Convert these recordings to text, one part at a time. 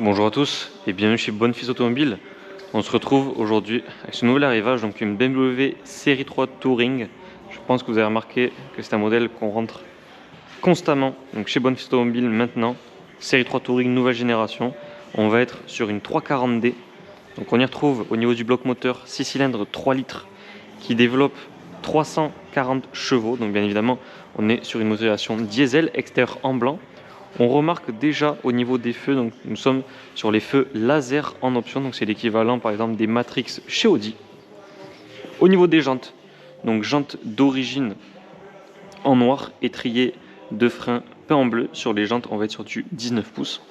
Bonjour à tous et bienvenue chez Bonfils Automobile. On se retrouve aujourd'hui avec ce nouvel arrivage, donc une BMW Série 3 Touring. Je pense que vous avez remarqué que c'est un modèle qu'on rentre constamment donc chez Bonfils Automobile maintenant. Série 3 Touring nouvelle génération. On va être sur une 340D. Donc on y retrouve au niveau du bloc moteur 6 cylindres 3 litres qui développe 340 chevaux. Donc bien évidemment on est sur une motorisation diesel extérieur en blanc. On remarque déjà au niveau des feux, donc nous sommes sur les feux laser en option, donc c'est l'équivalent par exemple des Matrix chez Audi. Au niveau des jantes, donc jantes d'origine en noir, étrier de frein peint en bleu. Sur les jantes, on va être sur du 19 pouces.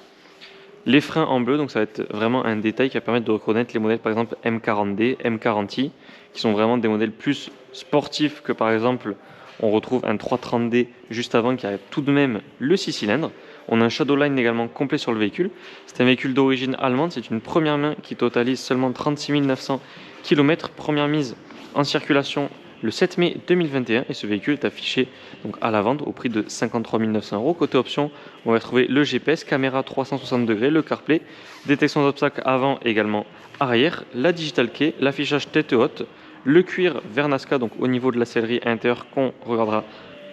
Les freins en bleu, donc ça va être vraiment un détail qui va permettre de reconnaître les modèles par exemple M40D, M40i, qui sont vraiment des modèles plus sportifs que par exemple on retrouve un 330D juste avant qui a tout de même le 6 cylindres. On a un Shadowline également complet sur le véhicule. C'est un véhicule d'origine allemande, c'est une première main qui totalise seulement 36 900 km. Première mise en circulation le 7 mai 2021 et ce véhicule est affiché donc à la vente au prix de 53 900 €. Côté option, on va trouver le GPS, caméra 360 degrés, le CarPlay, détection d'obstacles avant et également arrière, la Digital Key, l'affichage tête haute, le cuir Vernasca donc au niveau de la sellerie intérieure qu'on regardera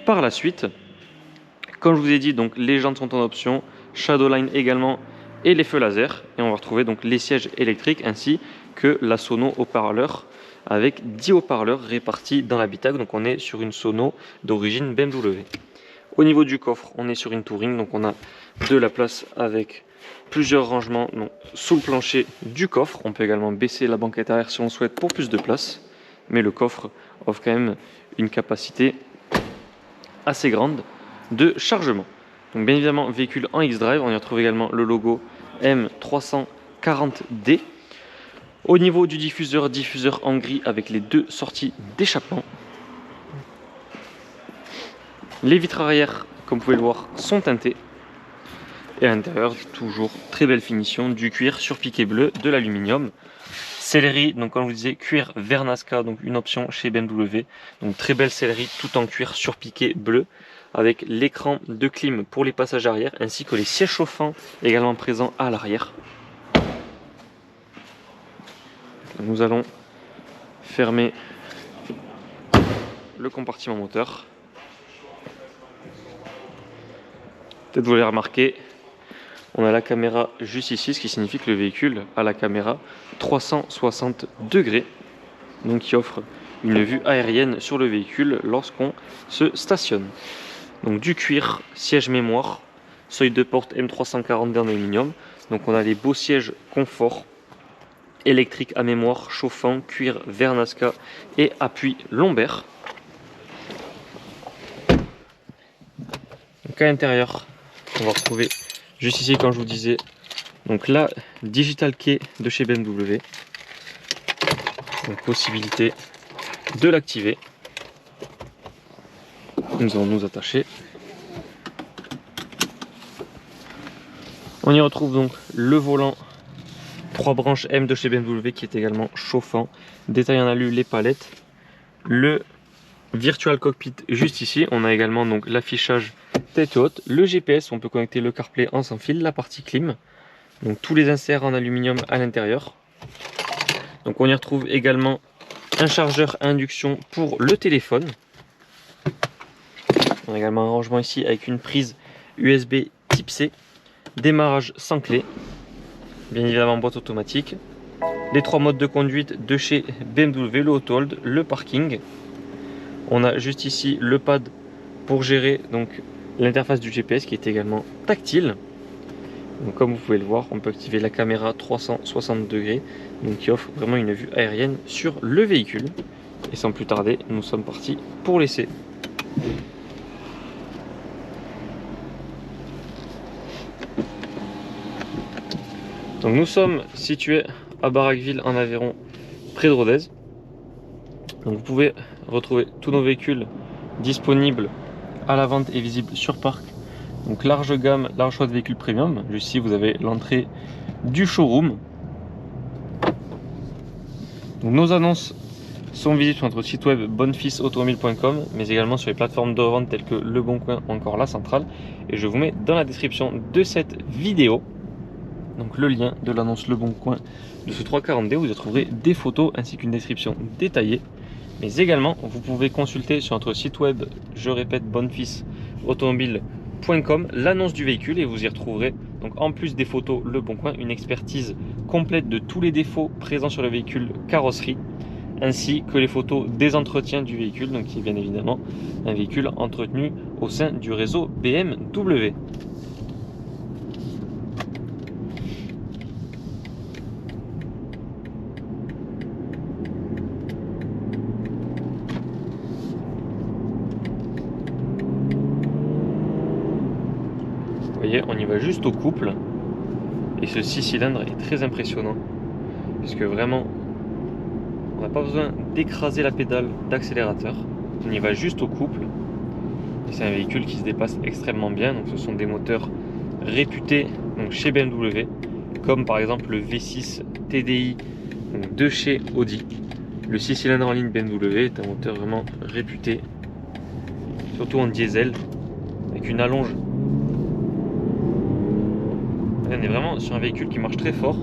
par la suite. Comme je vous ai dit, donc les jantes sont en option, Shadowline également et les feux laser. Et on va retrouver donc les sièges électriques ainsi que la sono haut-parleur avec 10 haut-parleurs répartis dans l'habitacle. Donc on est sur une sono d'origine BMW. Au niveau du coffre, on est sur une Touring, donc on a de la place avec plusieurs rangements donc, sous le plancher du coffre. On peut également baisser la banquette arrière si on souhaite pour plus de place. Mais le coffre offre quand même une capacité assez grande de chargement. Donc bien évidemment véhicule en X-Drive, on y retrouve également le logo M340D. Au niveau du diffuseur en gris avec les deux sorties d'échappement. Les vitres arrière, comme vous pouvez le voir, sont teintées. Et à l'intérieur, toujours très belle finition, du cuir surpiqué bleu, de l'aluminium. Sellerie, donc comme je vous disais, cuir Vernasca, donc une option chez BMW. Donc très belle sellerie tout en cuir surpiqué bleu, avec l'écran de clim pour les passages arrière, ainsi que les sièges chauffants également présents à l'arrière. Nous allons fermer le compartiment moteur. Peut-être vous l'avez remarqué, on a la caméra juste ici, ce qui signifie que le véhicule a la caméra 360 degrés, donc qui offre une vue aérienne sur le véhicule lorsqu'on se stationne. Donc du cuir, siège mémoire, seuil de porte M340D en aluminium. Donc on a les beaux sièges confort, électrique à mémoire, chauffant, cuir Vernasca et appui lombaire. Donc à l'intérieur, on va retrouver juste ici, comme je vous disais, donc la Digital Key de chez BMW. Donc possibilité de l'activer. Nous allons nous attacher. On y retrouve donc le volant 3 branches M de chez BMW qui est également chauffant. Détail en alu, les palettes. Le Virtual Cockpit juste ici. On a également donc l'affichage tête haute. Le GPS, on peut connecter le CarPlay en sans fil. La partie clim. Donc tous les inserts en aluminium à l'intérieur. Donc on y retrouve également un chargeur à induction pour le téléphone. On a également un rangement ici avec une prise USB type C. Démarrage sans clé. Bien évidemment boîte automatique. Les 3 modes de conduite de chez BMW, le auto hold, le parking. On a juste ici le pad pour gérer donc l'interface du GPS qui est également tactile. Donc comme vous pouvez le voir, on peut activer la caméra 360 degrés, donc qui offre vraiment une vue aérienne sur le véhicule. Et sans plus tarder, nous sommes partis pour l'essai. Donc nous sommes situés à Barraqueville en Aveyron, près de Rodez. Donc vous pouvez retrouver tous nos véhicules disponibles à la vente et visibles sur parc. Donc large gamme, large choix de véhicules premium. Juste ici vous avez l'entrée du showroom. Donc nos annonces sont visibles sur notre site web bonfilsautomobile.com, mais également sur les plateformes de vente telles que Le Bon Coin ou encore La Centrale. Et je vous mets dans la description de cette vidéo donc le lien de l'annonce Le Bon Coin de ce 340D, vous y trouverez des photos ainsi qu'une description détaillée. Mais également, vous pouvez consulter sur notre site web, je répète, bonfilsautomobile.com, l'annonce du véhicule, et vous y retrouverez, donc en plus des photos Le Bon Coin, une expertise complète de tous les défauts présents sur le véhicule carrosserie, ainsi que les photos des entretiens du véhicule, donc qui est bien évidemment un véhicule entretenu au sein du réseau BMW. Vous voyez, on y va juste au couple, et ce 6 cylindres est très impressionnant, puisque vraiment on n'a pas besoin d'écraser la pédale d'accélérateur, on y va juste au couple. C'est un véhicule qui se dépasse extrêmement bien, donc ce sont des moteurs réputés donc chez BMW, comme par exemple le V6 TDI donc de chez Audi. Le 6 cylindres en ligne BMW est un moteur vraiment réputé, surtout en diesel, avec une allonge. On est vraiment sur un véhicule qui marche très fort,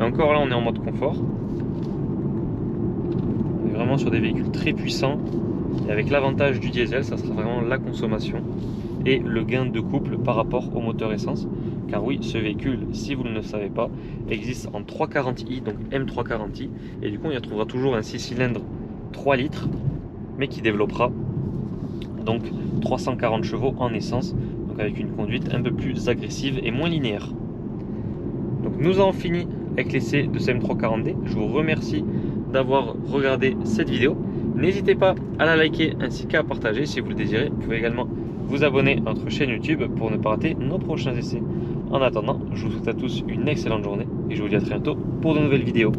et encore là on est en mode confort. On est vraiment sur des véhicules très puissants, et avec l'avantage du diesel, ça sera vraiment la consommation et le gain de couple par rapport au moteur essence. Car oui, ce véhicule, si vous ne le savez pas, existe en 340i, donc M340i, et du coup on y retrouvera toujours un 6 cylindres 3 litres, mais qui développera donc 340 chevaux en essence, donc avec une conduite un peu plus agressive et moins linéaire. Donc nous avons fini avec l'essai de ce M340D. Je vous remercie d'avoir regardé cette vidéo. N'hésitez pas à la liker ainsi qu'à partager si vous le désirez. Vous pouvez également vous abonner à notre chaîne YouTube pour ne pas rater nos prochains essais. En attendant, je vous souhaite à tous une excellente journée et je vous dis à très bientôt pour de nouvelles vidéos.